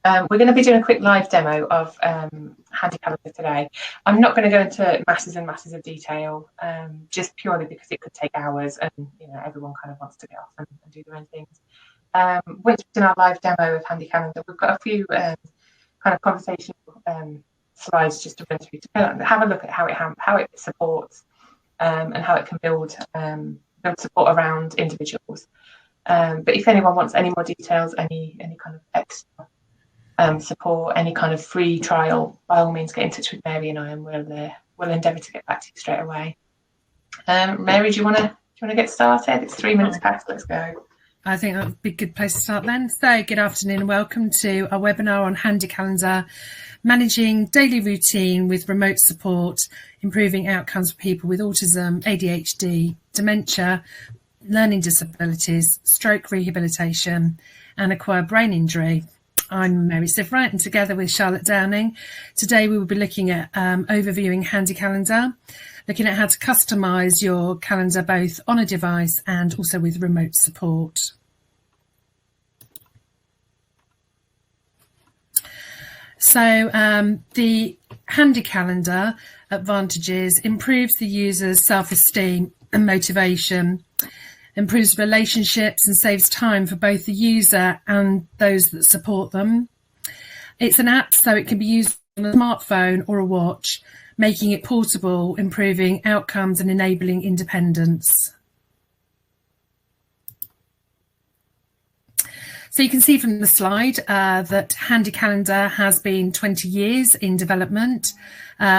We're going to be doing a quick live demo of HandiCalendar today. I'm not going to go into masses and masses of detail, just purely because it could take hours, and everyone kind of wants to get off and do their own things. Once we've done our live demo of HandiCalendar, we've got a few kind of conversational slides just to run through to have a look at how it supports and how it can build support around individuals. But if anyone wants any more details, any kind of extra support, any kind of free trial, by all means get in touch with Mary and I, and we'll endeavour to get back to you straight away. Mary, do you want to get started? It's 3 minutes past. Let's go. I think that would be a good place to start then. So good afternoon and welcome to our webinar on HandiCalendar, managing daily routine with remote support, improving outcomes for people with autism, ADHD, dementia, learning disabilities, stroke rehabilitation and acquired brain injury. I'm Mary Sivright, and together with Charlotte Downing, today we will be looking at overviewing HandiCalendar, looking at how to customise your calendar both on a device and also with remote support. So the HandiCalendar advantages improves the user's self-esteem and motivation, improves relationships and saves time for both the user and those that support them. It's an app, so it can be used on a smartphone or a watch, making it portable, improving outcomes and enabling independence. So you can see from the slide that HandiCalendar has been 20 years in development,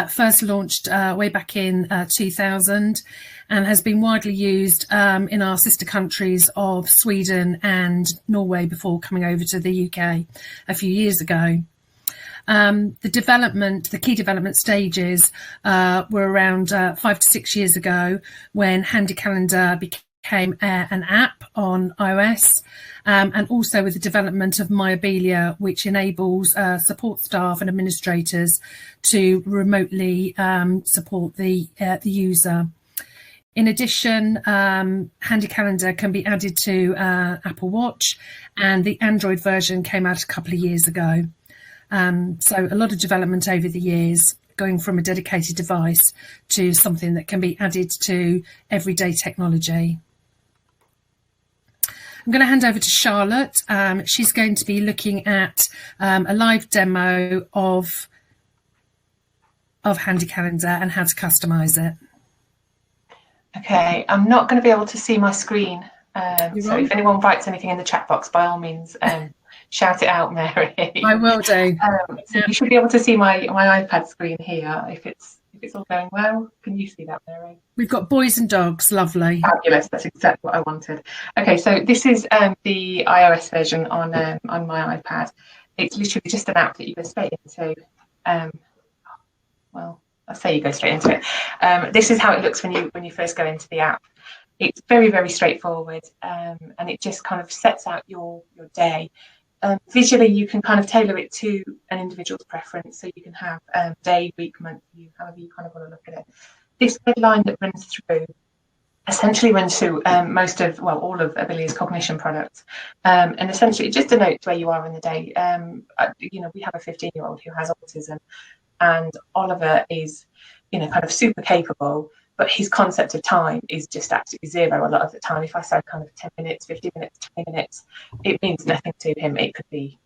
first launched way back in 2000, and has been widely used in our sister countries of Sweden and Norway before coming over to the UK a few years ago. The key development stages were around 5 to 6 years ago, when HandiCalendar became an app on iOS, and also with the development of Myabilia, which enables support staff and administrators to remotely support the user. In addition, HandiCalendar can be added to Apple Watch, and the Android version came out a couple of years ago. So a lot of development over the years, going from a dedicated device to something that can be added to everyday technology. I'm going to hand over to Charlotte. She's going to be looking at a live demo of HandiCalendar and how to customise it. Okay, I'm not going to be able to see my screen, so if anyone writes anything in the chat box, by all means, shout it out, Mary. I will do. So you should be able to see my iPad screen here. If it's all going well, can you see that, Mary? We've got boys and dogs. Lovely. Fabulous. That's exactly what I wanted. Okay, so this is the iOS version on my iPad. It's literally just an app that you go straight into. Well, I say you go straight into it. This is how it looks when you first go into the app. It's very, very straightforward, and it just kind of sets out your day. Visually, you can kind of tailor it to an individual's preference, so you can have day, week, month, however you kind of want to look at it. This red line that runs through essentially runs through all of Abilia's cognition products, and essentially it just denotes where you are in the day. We have a 15-year-old who has autism, and Oliver is, kind of super capable, but his concept of time is just absolutely zero a lot of the time. If I say kind of 10 minutes, 15 minutes, 20 minutes, it means nothing to him. It could be,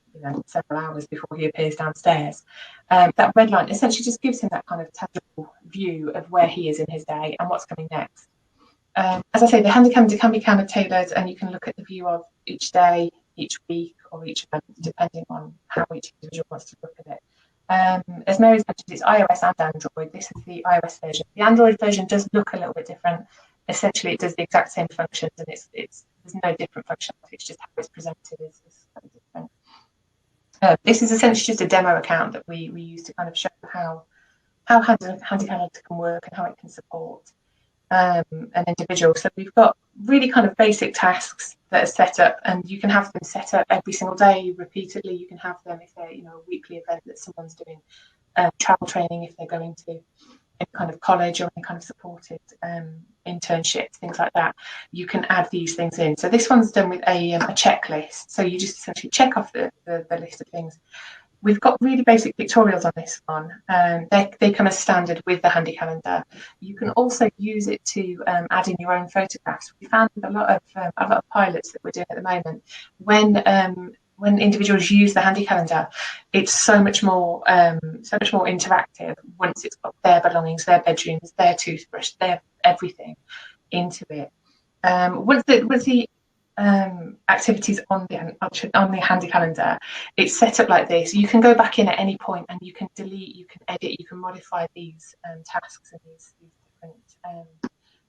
several hours before he appears downstairs. That red line essentially just gives him that kind of tangible view of where he is in his day and what's coming next. As I say, the HandiCalendar can be kind of tailored, and you can look at the view of each day, each week, or each month, depending on how each individual wants to look at it. As Mary's mentioned, it's iOS and Android. This is the iOS version. The Android version does look a little bit different. Essentially, it does the exact same functions, and there's no different functionality. It's just how it's presented is slightly different. This is essentially just a demo account that we use to kind of show how HandiCalendar can work and how it can support an individual. So we've got really kind of basic tasks that are set up, and you can have them set up every single day repeatedly. You can have them if they're a weekly event that someone's doing, travel training if they're going to. in kind of college or any kind of supported internships, things like that, you can add these things in. So this one's done with a checklist. So you just essentially check off the list of things. We've got really basic pictorials on this one. They come as standard with the HandiCalendar. You can also use it to add in your own photographs. We found with a lot of pilots that we're doing at the moment, when individuals use the HandiCalendar, it's so much more interactive once it's got their belongings, their bedrooms, their toothbrush, their everything into it. Once the activities on the HandiCalendar, it's set up like this. You can go back in at any point and you can delete, you can edit, you can modify these tasks and these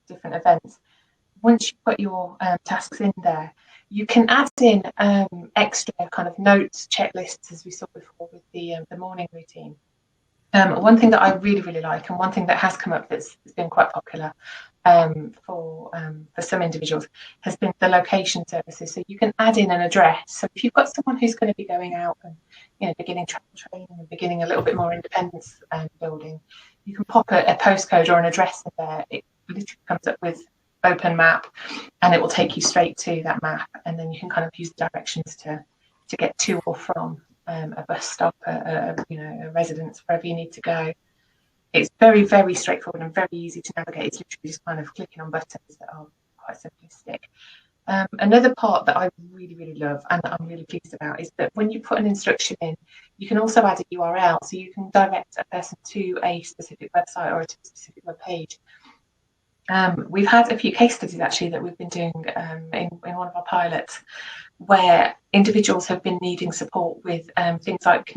different events. Once you've got your tasks in there, you can add in extra kind of notes, checklists, as we saw before with the morning routine. One thing that I really, really like, and one thing that has come up that's been quite popular for some individuals, has been the location services. So you can add in an address. So if you've got someone who's going to be going out and beginning travel training and beginning a little bit more independence building, you can pop a postcode or an address in there. It literally comes up with open map, and it will take you straight to that map, and then you can kind of use the directions to get to or from a bus stop, a residence, wherever you need to go. It's very, very straightforward and very easy to navigate. It's literally just kind of clicking on buttons that are quite simplistic. Another part that I really, really love and that I'm really pleased about is that when you put an instruction in, you can also add a URL, so you can direct a person to a specific website or to a specific web page. We've had a few case studies actually that we've been doing in one of our pilots, where individuals have been needing support with things like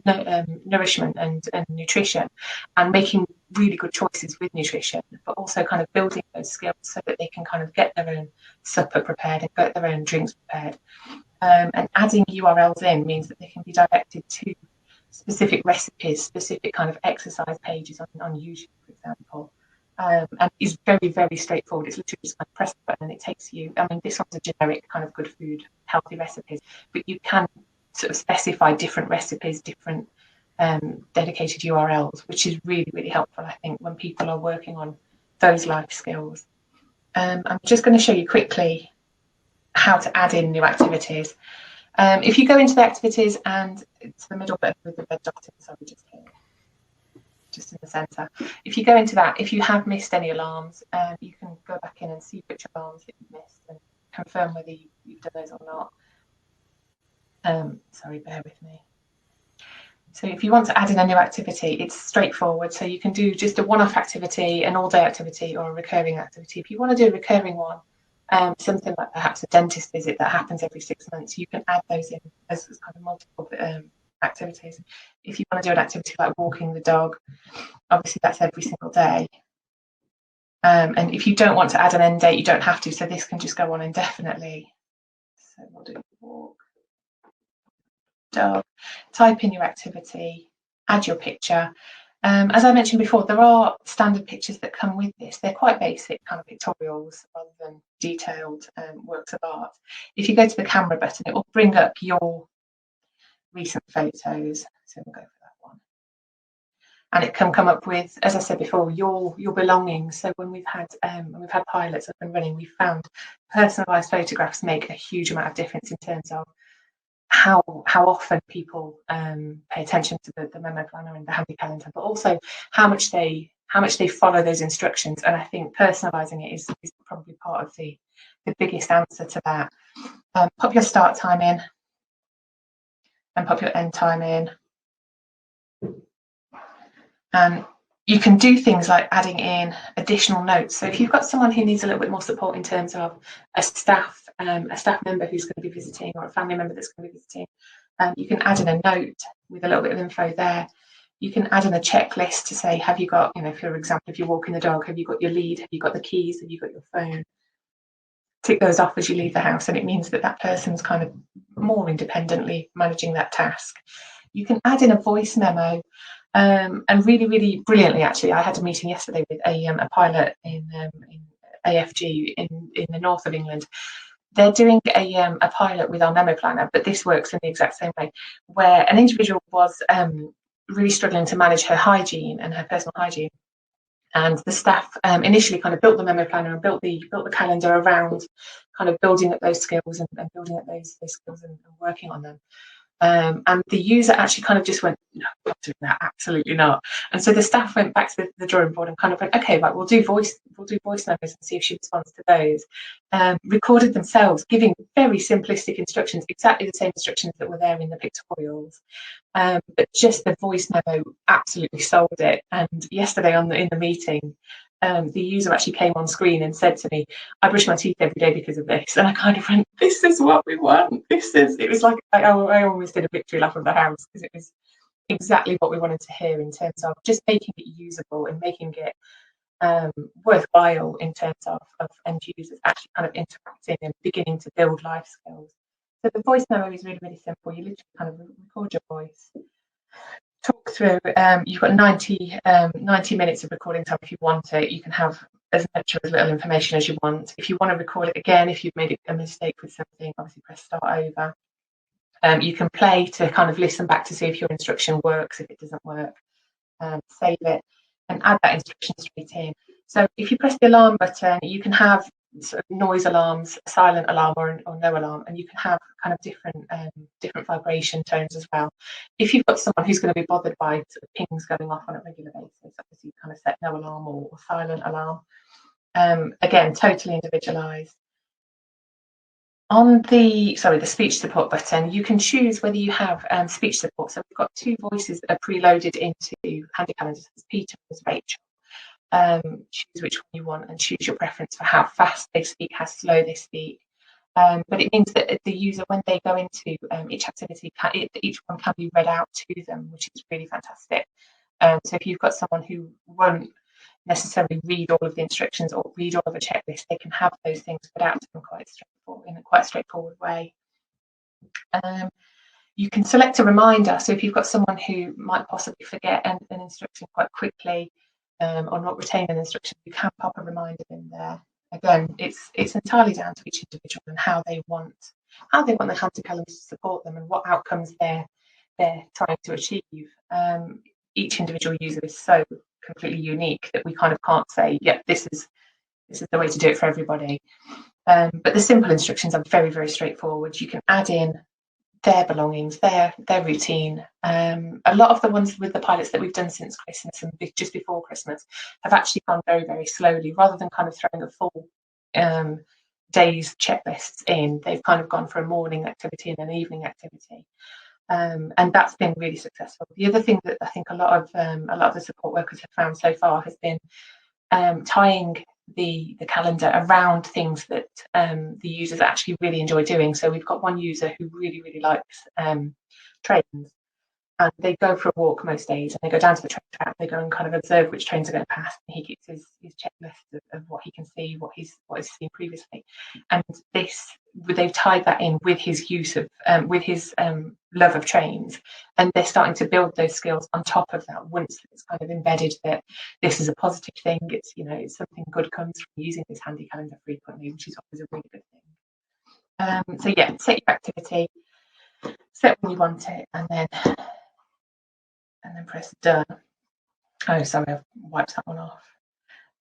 nourishment and nutrition, and making really good choices with nutrition, but also kind of building those skills so that they can kind of get their own supper prepared and get their own drinks prepared. And adding URLs in means that they can be directed to specific recipes, specific kind of exercise pages on YouTube, for example. And it's very, very straightforward. It's literally just kind of press the button and it takes you. I mean, this one's a generic kind of good food, healthy recipes, but you can sort of specify different recipes, different dedicated URLs, which is really, really helpful, I think, when people are working on those life skills. I'm just going to show you quickly how to add in new activities. If you go into the activities and it's the middle button with the red dot in, sorry, just in the centre. If you go into that, if you have missed any alarms, you can go back in and see which alarms that you've missed and confirm whether you've done those or not. Sorry, bear with me. So if you want to add in a new activity, it's straightforward. So you can do just a one-off activity, an all-day activity, or a recurring activity. If you want to do a recurring one, something like perhaps a dentist visit that happens every 6 months, you can add those in as kind of multiple activities. If you want to do an activity like walking the dog, obviously that's every single day. And if you don't want to add an end date, you don't have to. So this can just go on indefinitely. So we'll do walk dog, type in your activity, add your picture. As I mentioned before, there are standard pictures that come with this. They're quite basic kind of pictorials rather than detailed works of art. If you go to the camera button, it will bring up your recent photos. So we'll go for that one. And it can come up with, as I said before, your belongings. So when we've had pilots up and running, we've found personalised photographs make a huge amount of difference in terms of how often people pay attention to the memo planner and the HandiCalendar, but also how much they follow those instructions. And I think personalising it is probably part of the biggest answer to that. Pop your start time in and pop your end time in. You can do things like adding in additional notes. So if you've got someone who needs a little bit more support in terms of a staff member who's going to be visiting, or a family member that's going to be visiting, you can add in a note with a little bit of info there. You can add in a checklist to say, have you got, for example, if you're walking the dog, have you got your lead, have you got the keys, have you got your phone? Tick those off as you leave the house, and it means that person's kind of more independently managing that task. You can add in a voice memo. And really, really brilliantly, actually, I had a meeting yesterday with a pilot in AFG in the north of England. They're doing a pilot with our memo planner, but this works in the exact same way, where an individual was really struggling to manage her hygiene and her personal hygiene. And the staff initially kind of built the memo planner and built the calendar around kind of building up those skills and building up those skills and working on them. And the user actually kind of just went, no, I'm not doing that, absolutely not. And so the staff went back to the drawing board and kind of went, okay, right, we'll do voice memos and see if she responds to those. Recorded themselves giving very simplistic instructions, exactly the same instructions that were there in the pictorials. But just the voice memo absolutely sold it. And yesterday in the meeting, the user actually came on screen and said to me, I brush my teeth every day because of this. And I kind of went, this is what we want. It was like, I almost did a victory lap of the house, because it was exactly what we wanted to hear in terms of just making it usable and making it worthwhile in terms of end users actually kind of interacting and beginning to build life skills. So the voice memo is really, really simple. You literally kind of record your voice, talk through. You've got 90 minutes of recording time if you want it. You can have as much or as little information as you want. If you want to record it again, if you've made a mistake with something, obviously press start over. You can play to kind of listen back to see if your instruction works. If it doesn't work, save it and add that instruction straight in. So if you press the alarm button, you can have sort of noise alarms, a silent alarm or no alarm, and you can have kind of different vibration tones as well. If you've got someone who's going to be bothered by sort of pings going off on a regular basis, obviously you kind of set no alarm or silent alarm. Again, totally individualized. On the speech support button, you can choose whether you have speech support. So we've got two voices that are preloaded into HandiCalendar. So there's Peter and there's Rachel. Choose which one you want and choose your preference for how fast they speak, how slow they speak. But it means that the user, when they go into each activity, each one can be read out to them, which is really fantastic. So if you've got someone who won't necessarily read all of the instructions or read all of a checklist, they can have those things put out to them in a quite straightforward way. You can select a reminder. So if you've got someone who might possibly forget an instruction quite quickly or not retain an instruction, you can pop a reminder in there. Again, it's entirely down to each individual and how they want the HandiCalendar to support them and what outcomes they're trying to achieve. Each individual user is so completely unique that we kind of can't say, yeah, this is the way to do it for everybody. But the simple instructions are very, very straightforward. You can add in their belongings, their routine. A lot of the ones with the pilots that we've done since Christmas and just before Christmas have actually gone very, very slowly. Rather than kind of throwing a full day's checklists in, they've kind of gone for a morning activity and an evening activity. And that's been really successful. The other thing that I think a lot of the support workers have found so far has been tying the calendar around things that the users actually really enjoy doing. So we've got one user who really, really likes trains, and they go for a walk most days, and they go down to the train track. They go and kind of observe which trains are going past, and he keeps his checklist of what he can see, what he's seen previously. And they've tied that in with his use of with his love of trains, and they're starting to build those skills on top of that. Once it's kind of embedded that this is a positive thing, it's it's something good comes from using this HandiCalendar frequently, which is always a really good thing. So yeah, set your activity, set when you want it, and then press done. Oh, sorry, I've wiped that one off.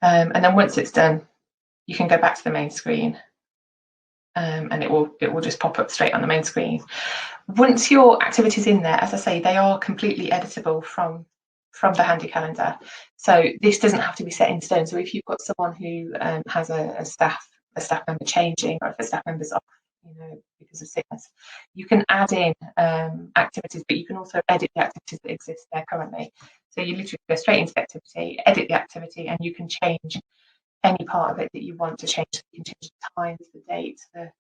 And then once it's done, you can go back to the main screen, and it will just pop up straight on the main screen. Once your activity's in there, as I say, they are completely editable from the HandiCalendar. So this doesn't have to be set in stone. So if you've got someone who has a staff member changing, or if a staff member's off, because of sickness, you can add in activities, but you can also edit the activities that exist there currently. So you literally go straight into the activity, edit the activity, and you can change any part of it that you want to change. So you can change the times, the dates, the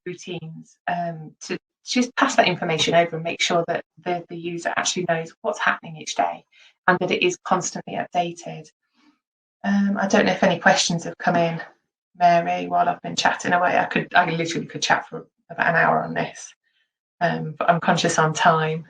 routines, to just pass that information over and make sure that the user actually knows what's happening each day and that it is constantly updated. I don't know if any questions have come in, Mary, while I've been chatting away. I literally could chat for about an hour on this, but I'm conscious on time.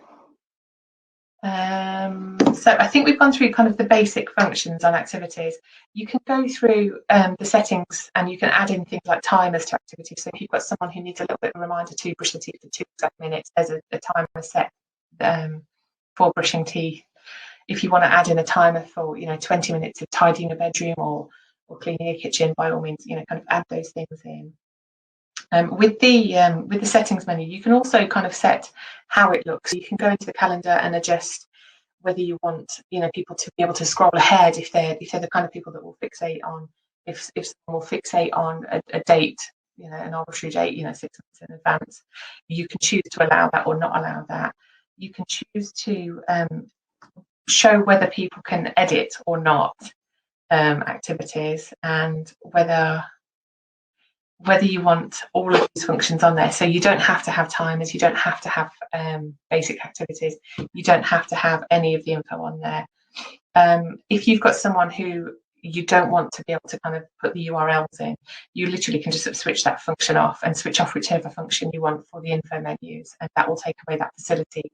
So I think we've gone through kind of the basic functions on activities. You can go through the settings and you can add in things like timers to activities. So if you've got someone who needs a little bit of a reminder to brush their teeth for 2 exact minutes, there's a timer set for brushing teeth. if you want to add in a timer for, 20 minutes of tidying a bedroom or cleaning a kitchen, by all means, kind of add those things in. With the settings menu, you can also kind of set how it looks. So you can go into the calendar and adjust whether you want, people to be able to scroll ahead if they're the kind of people that will fixate on, if someone will fixate on a date, an arbitrary date, 6 months in advance. You can choose to allow that or not allow that. You can choose to show whether people can edit or not activities, and whether you want all of these functions on there. So you don't have to have timers, you don't have to have basic activities, you don't have to have any of the info on there. If you've got someone who you don't want to be able to kind of put the URLs in, you literally can just switch that function off and switch off whichever function you want for the info menus, and that will take away that facility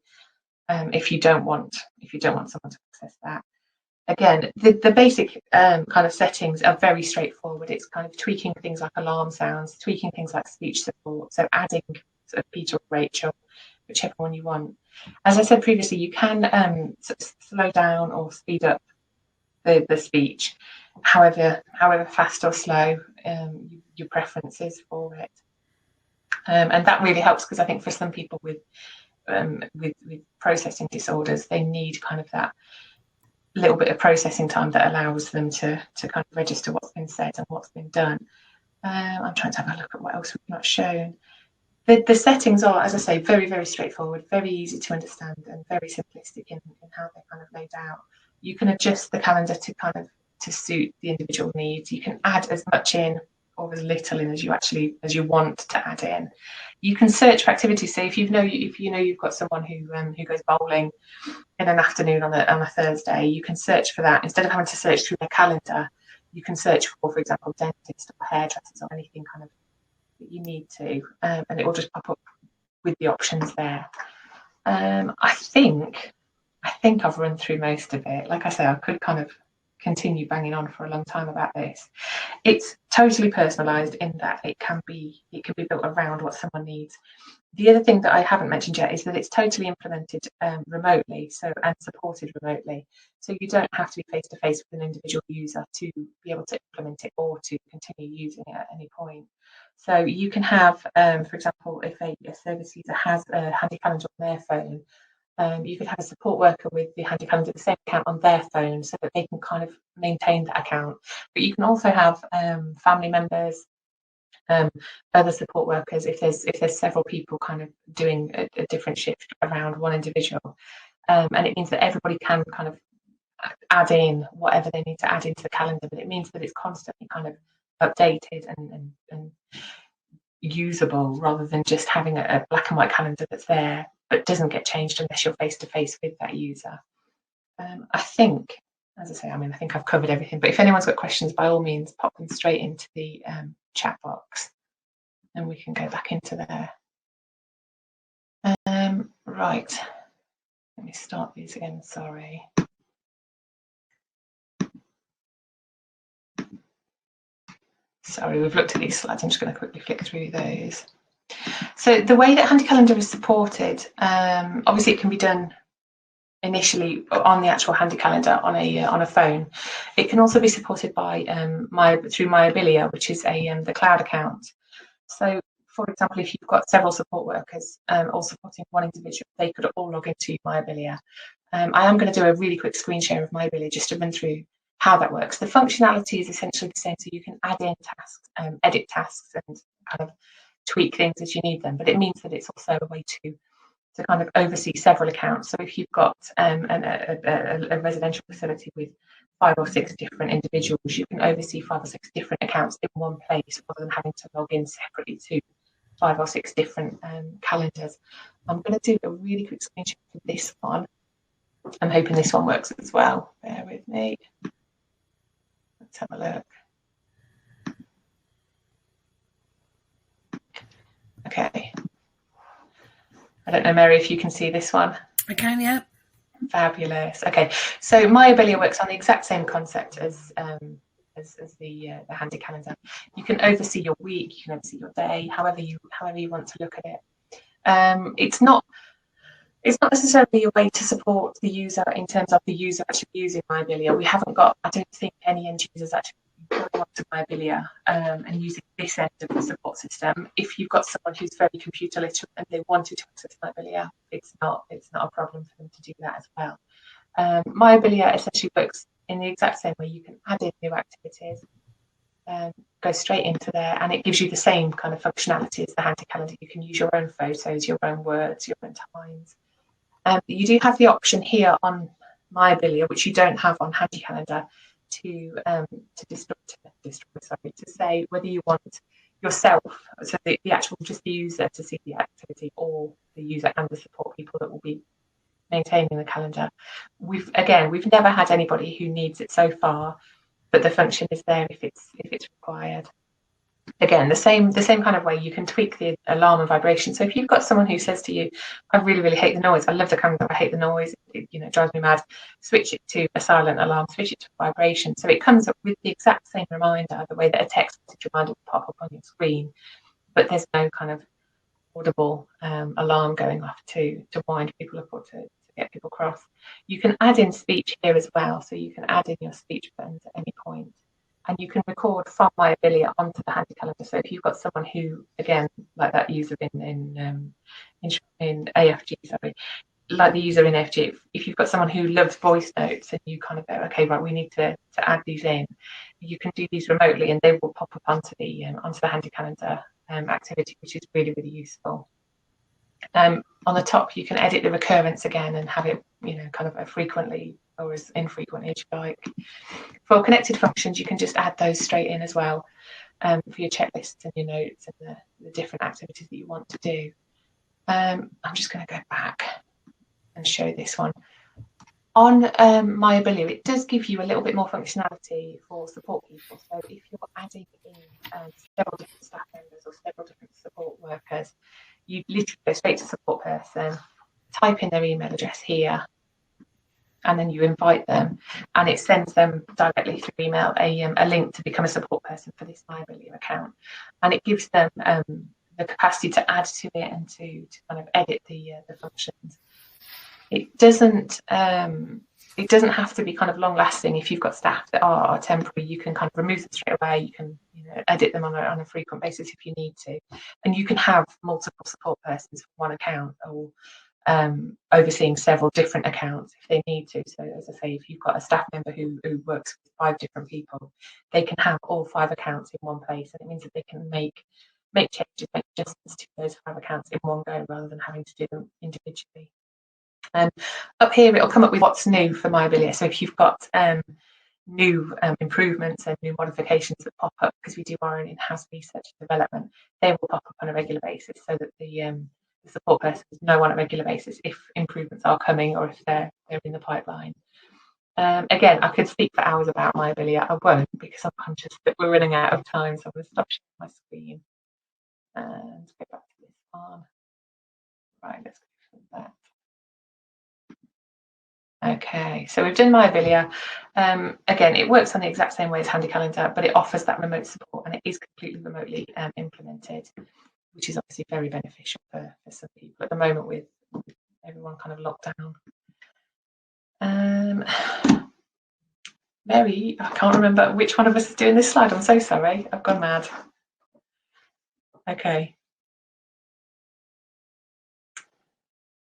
if you don't want someone to access that. Again, the basic kind of settings are very straightforward. It's kind of tweaking things like alarm sounds, tweaking things like speech support, so adding sort of Peter or Rachel, whichever one you want. As I said previously, you can slow down or speed up the speech, however fast or slow your preference is for it. And that really helps, because I think for some people with processing disorders, they need kind of that little bit of processing time that allows them to kind of register what's been said and what's been done. I'm trying to have a look at what else we've not shown. The settings are, as I say, very, very straightforward, very easy to understand, and very simplistic in how they're kind of laid out. You can adjust the calendar to suit the individual needs. You can add as much in or as little in as you want to add in. You can search for activities. So if you know you've got someone who goes bowling in an afternoon on a Thursday, you can search for that instead of having to search through their calendar. You can search for example, dentist or hairdressers or anything kind of that you need to, and it will just pop up with the options there. I think I've run through most of it. Like I say, I could kind of continue banging on for a long time about this. It's totally personalized in that it can be built around what someone needs. The other thing that I haven't mentioned yet is that it's totally implemented remotely, and supported remotely. So you don't have to be face to face with an individual user to be able to implement it or to continue using it at any point. So you can have, for example, if a service user has a HandiCalendar on their phone, you could have a support worker with the HandiCalendar, the same account on their phone, so that they can kind of maintain that account. But you can also have family members, other support workers, if there's several people kind of doing a different shift around one individual, and it means that everybody can kind of add in whatever they need to add into the calendar, but it means that it's constantly kind of updated and usable, rather than just having a black and white calendar that's there but doesn't get changed unless you're face to face with that user. I think, as I say, I think I've covered everything, but if anyone's got questions, by all means, pop them straight into the chat box and we can go back into there. Right, let me start these again, sorry. Sorry, we've looked at these slides. I'm just going to quickly flick through those. So the way that HandiCalendar is supported, obviously it can be done initially on the actual HandiCalendar on a phone. It can also be supported by through myabilia, which is the cloud account. So, for example, if you've got several support workers all supporting one individual, they could all log into myabilia. I am going to do a really quick screen share of myabilia just to run through how that works. The functionality is essentially the same, so you can add in tasks, edit tasks, and kind of tweak things as you need them. But it means that it's also a way to kind of oversee several accounts. So if you've got a residential facility with 5 or 6 different individuals, you can oversee 5 or 6 different accounts in one place, rather than having to log in separately to 5 or 6 different calendars. I'm going to do a really quick screenshot of this one. I'm hoping this one works as well. Bear with me. Let's have a look. Okay. I don't know, Mary, if you can see this one. I can, yeah. Fabulous. Okay, so myabilia works on the exact same concept as the HandiCalendar. You can oversee your week, you can oversee your day, however you want to look at it. It's not It's not necessarily a way to support the user in terms of the user actually using MyBilia. We haven't got, I don't think any end users actually going on to MyBilia and using this end of the support system. If you've got someone who's very computer literate and they wanted to access MyBilia, it's not a problem for them to do that as well. MyBilia essentially works in the exact same way. You can add in new activities, go straight into there, and it gives you the same kind of functionality as the HandiCalendar. You can use your own photos, your own words, your own times. You do have the option here on MyBilia, which you don't have on HandiCalendar, to say whether you want yourself, so the actual just the user to see the activity, or the user and the support people that will be maintaining the calendar. We've never had anybody who needs it so far, but the function is there if it's required. Again, the same kind of way you can tweak the alarm and vibration. So if you've got someone who says to you, I really, really hate the noise, I love the calendar, I hate the noise, it drives me mad, switch it to a silent alarm, switch it to a vibration. So it comes up with the exact same reminder, the way that a text message reminder will pop up on your screen, but there's no kind of audible alarm going off to wind people up or to get people cross. You can add in speech here as well, so you can add in your speech buttons at any point. And you can record from MyBilia onto the HandiCalendar. So if you've got someone who, again, like that user in AFG, sorry, like the user in AFG, if you've got someone who loves voice notes and you kind of go, okay, right, we need to add these in, you can do these remotely and they will pop up onto the HandiCalendar activity, which is really, really useful. On the top, you can edit the recurrence again and have it, kind of frequently or as infrequently as you like. For connected functions, you can just add those straight in as well for your checklists and your notes and the different activities that you want to do. I'm just going to go back and show this one. On MyBilia, it does give you a little bit more functionality for support people. So if you're adding in several different staff members or several different support workers, you literally go straight to support person, type in their email address here, and then you invite them, and it sends them directly through email a link to become a support person for this MyBilia account, and it gives them the capacity to add to it and to kind of edit the functions. It doesn't have to be kind of long lasting. If you've got staff that are temporary, you can kind of remove them straight away. You can edit them on a frequent basis if you need to, and you can have multiple support persons for one account, or overseeing several different accounts if they need to. So as I say, if you've got a staff member who works with 5 different people, they can have all 5 accounts in one place, and it means that they can make changes, make adjustments to those 5 accounts in one go rather than having to do them individually. Up here, it'll come up with what's new for MyBilia. So if you've got new improvements and new modifications that pop up, because we do our own in-house research and development, they will pop up on a regular basis so that the support persons know on a regular basis if improvements are coming or if they're in the pipeline. Again, I could speak for hours about MyBilia. I won't, because I'm conscious that we're running out of time, so I'm going to stop sharing my screen and go back to this one. Right, let's go from that. Okay, so we've done MyBilia. Again, it works on the exact same way as HandiCalendar, but it offers that remote support, and it is completely remotely implemented, which is obviously very beneficial for some people at the moment with everyone kind of locked down. Mary, I can't remember which one of us is doing this slide. I'm so sorry. I've gone mad. Okay.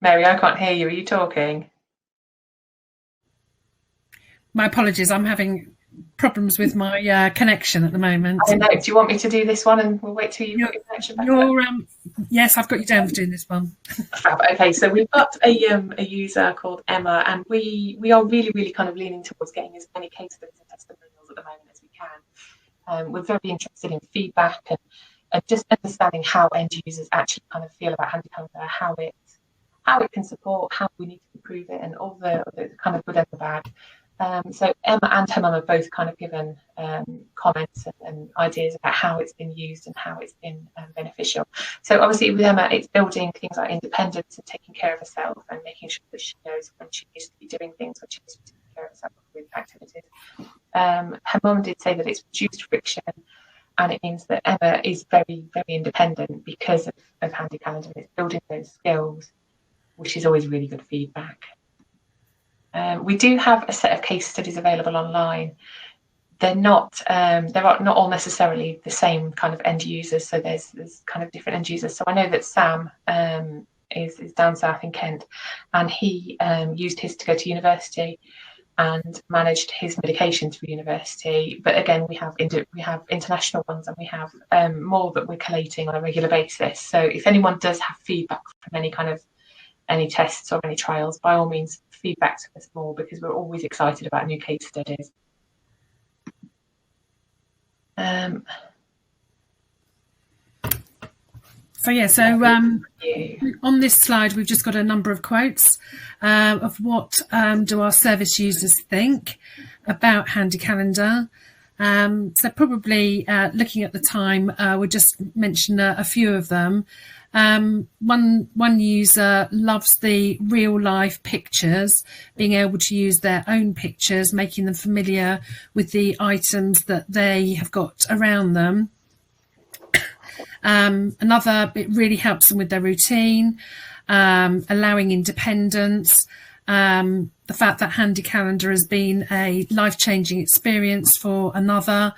Mary, I can't hear you. Are you talking? My apologies. I'm having problems with my connection at the moment. I know. Do you want me to do this one and we'll wait till you put your connection back up? Yes, I've got you down for doing this one. Okay, so we've got a user called Emma, and we are really, really kind of leaning towards getting as many case studies and testimonials at the moment as we can. We're very interested in feedback and just understanding how end users actually kind of feel about HandiCalendar, how it can support, how we need to improve it, and all the kind of good and the bad. So Emma and her mum have both kind of given comments and ideas about how it's been used and how it's been beneficial. So obviously with Emma, it's building things like independence and taking care of herself and making sure that she knows when she needs to be doing things, when she needs to be taking care of herself with activities. Her mum did say that it's reduced friction, and it means that Emma is very, very independent because of HandiCalendar. It's building those skills. which is always really good feedback. We do have a set of case studies available online. They're not all necessarily the same kind of end users, so there's kind of different end users. So I know that Sam is down south in Kent, and he used his to go to university and managed his medications for university. But again, we have international ones, and we have more that we're collating on a regular basis. So if anyone does have feedback from any tests or any trials, by all means, feedback to us more, because we're always excited about new case studies. On this slide, we've just got a number of quotes of what do our service users think about HandiCalendar. So probably looking at the time, we'll just mention a few of them. One user loves the real life pictures, being able to use their own pictures, making them familiar with the items that they have got around them. Another, it really helps them with their routine, allowing independence. The fact that HandiCalendar has been a life-changing experience for another.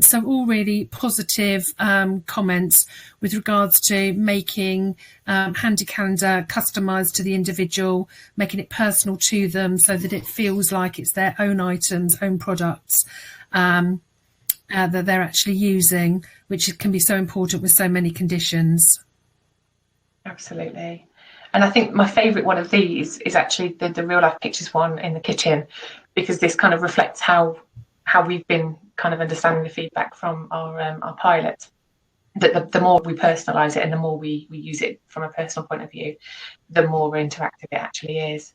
So all really positive comments with regards to making HandiCalendar customised to the individual, making it personal to them so that it feels like it's their own items, own products that they're actually using, which can be so important with so many conditions. Absolutely. And I think my favourite one of these is actually the real life pictures one in the kitchen, because this kind of reflects how we've been kind of understanding the feedback from our pilot. That the more we personalise it and the more we use it from a personal point of view, the more interactive it actually is.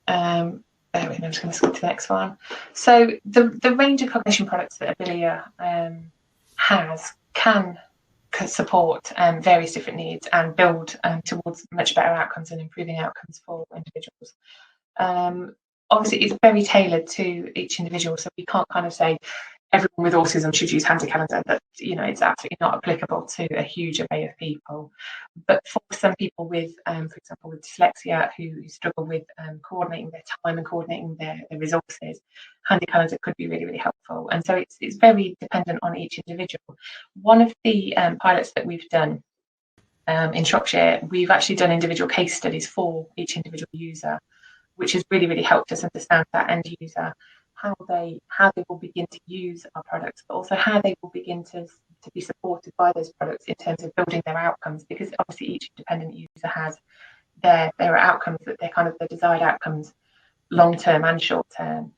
I'm just going to skip to the next one. So the range of cognition products that Abilia has can support various different needs and build towards much better outcomes and improving outcomes for individuals. Obviously, it's very tailored to each individual, so we can't kind of say everyone with autism should use HandiCalendar. That, you know, it's absolutely not applicable to a huge array of people. But for some people with, for example, with dyslexia who struggle with coordinating their time and coordinating their resources, HandiCalendar could be really, really helpful. And so it's very dependent on each individual. One of the pilots that we've done in Shropshire, we've actually done individual case studies for each individual user, which has really, really helped us understand that end user, how they will begin to use our products, but also how they will begin to be supported by those products in terms of building their outcomes, because obviously each independent user has their outcomes, that they're kind of the desired outcomes, long term and short term,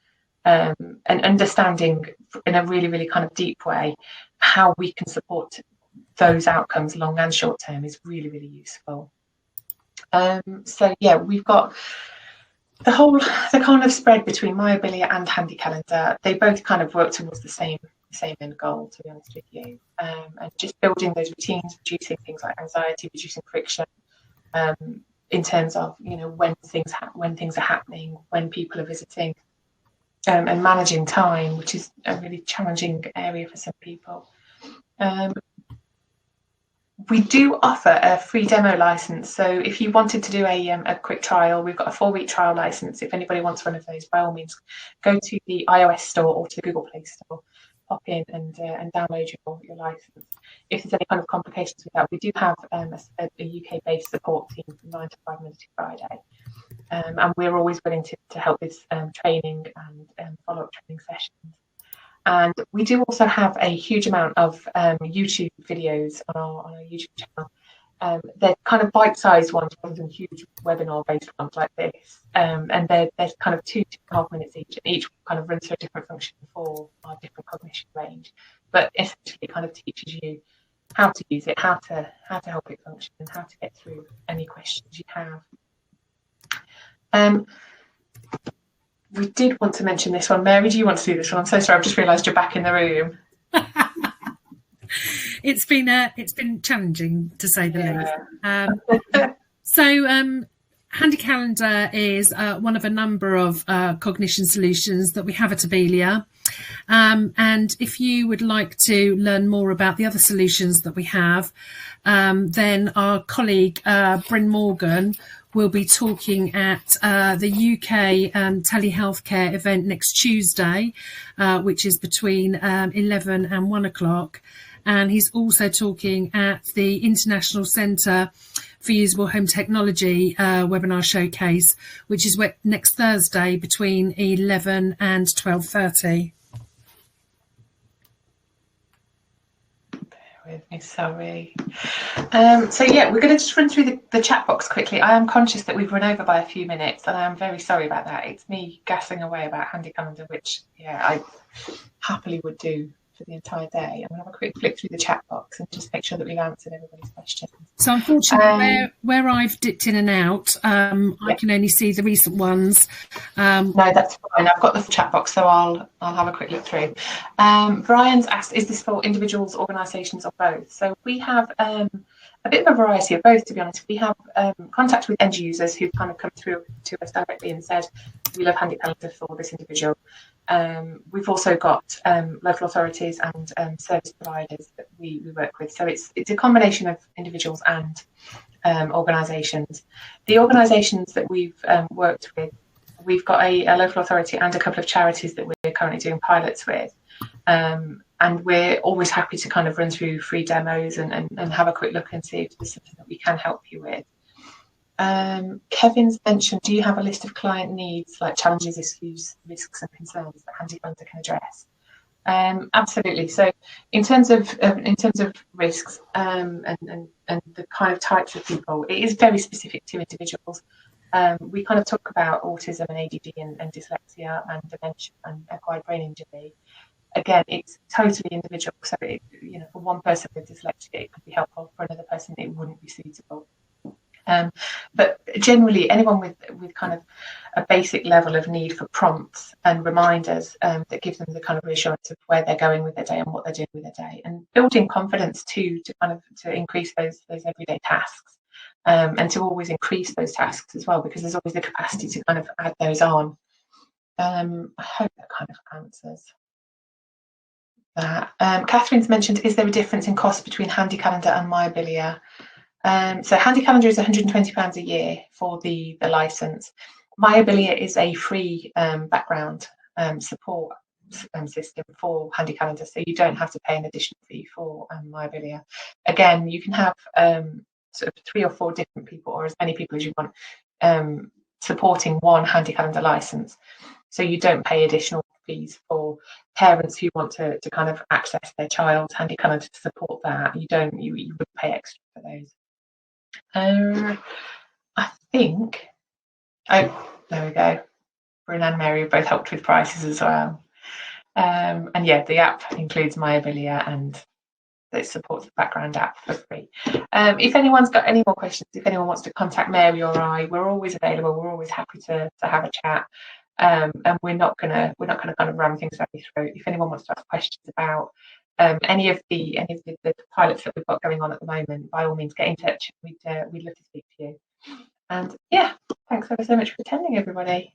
and understanding in a really, really kind of deep way how we can support those outcomes long and short term is really, really useful. So yeah, we've got the kind of spread between MyAbilia and HandiCalendar. They both kind of work towards the same end goal, to be honest with you, and just building those routines, reducing things like anxiety, reducing friction, in terms of, you know, when things are happening, when people are visiting, and managing time, which is a really challenging area for some people. We do offer a free demo license, so if you wanted to do a quick trial, we've got a 4-week trial license. If anybody wants one of those, by all means, go to the iOS store or to the Google Play Store, pop in and download your license. If there's any kind of complications with that, we do have a UK-based support team from 9 to 5 Monday to Friday, and we're always willing to help with training and follow-up training sessions. And we do also have a huge amount of YouTube videos on our YouTube channel. They're kind of bite-sized ones rather than huge webinar-based ones like this. And they're kind of 2.5 minutes each, and each kind of runs through a different function for our different cognition range. But essentially, it kind of teaches you how to use it, how to help it function, and how to get through any questions you have. We did want to mention this one. Mary, do you want to do this one? I'm so sorry, I've just realised you're back in the room. It's been challenging, to say the least. So HandiCalendar is one of a number of cognition solutions that we have at Abelia. And if you would like to learn more about the other solutions that we have, then our colleague Bryn Morgan will be talking at the UK telehealthcare event next Tuesday, which is between 11 and 1 o'clock. And he's also talking at the International Centre for Usable Home Technology webinar showcase, which is next Thursday between 11 and 12:30. With me, sorry. So yeah, we're going to just run through the chat box quickly. I am conscious that we've run over by a few minutes, and I am very sorry about that. It's me gassing away about HandiCalendar, which I happily would do for the entire day. I'm going to have a quick flick through the chat box and just make sure that we've answered everybody's questions. So unfortunately, where I've dipped in and out, I can only see the recent ones. No, that's fine. I've got the chat box, so I'll have a quick look through. Brian's asked, is this for individuals, organisations, or both? So we have a bit of a variety of both, to be honest. We have contact with end users who've kind of come through to us directly and said, we love HandiCalendar for this individual. We've also got local authorities and service providers that we work with. So it's a combination of individuals and organisations. The organisations that we've worked with, we've got a local authority and a couple of charities that we're currently doing pilots with. And we're always happy to kind of run through free demos and have a quick look and see if there's something that we can help you with. Kevin's mentioned, do you have a list of client needs, like challenges, issues, risks and concerns that HandiCalendar can address? Absolutely. So in terms of risks and the kind of types of people, it is very specific to individuals. We kind of talk about autism and ADD and dyslexia and dementia and acquired brain injury. Again, it's totally individual. So for one person with dyslexia, it could be helpful. For another person, it wouldn't be suitable. But generally, anyone with kind of a basic level of need for prompts and reminders that give them the kind of reassurance of where they're going with their day and what they're doing with their day, and building confidence too, to increase those everyday tasks, and to always increase those tasks as well, because there's always the capacity to kind of add those on. I hope that kind of answers that. Catherine's mentioned, is there a difference in cost between HandiCalendar and myAbelia? So HandiCalendar is £120 a year for the license. myAbelia is a free background support system for HandiCalendar, so you don't have to pay an additional fee for myAbelia. Again, you can have sort of 3 or 4 different people, or as many people as you want, supporting one HandiCalendar license. So you don't pay additional fees for parents who want to kind of access their child's HandiCalendar to support that. You would pay extra for those. I think, there we go. Bryn and Mary have both helped with prices as well. And yeah, the app includes myAbelia and it supports the background app for free. If anyone's got any more questions, if anyone wants to contact Mary or I, we're always available. We're always happy to have a chat. And we're not gonna kind of ram things down your throat. If anyone wants to ask questions about any of the pilots that we've got going on at the moment, by all means get in touch. We'd love to speak to you. And yeah, thanks ever so much for attending, everybody.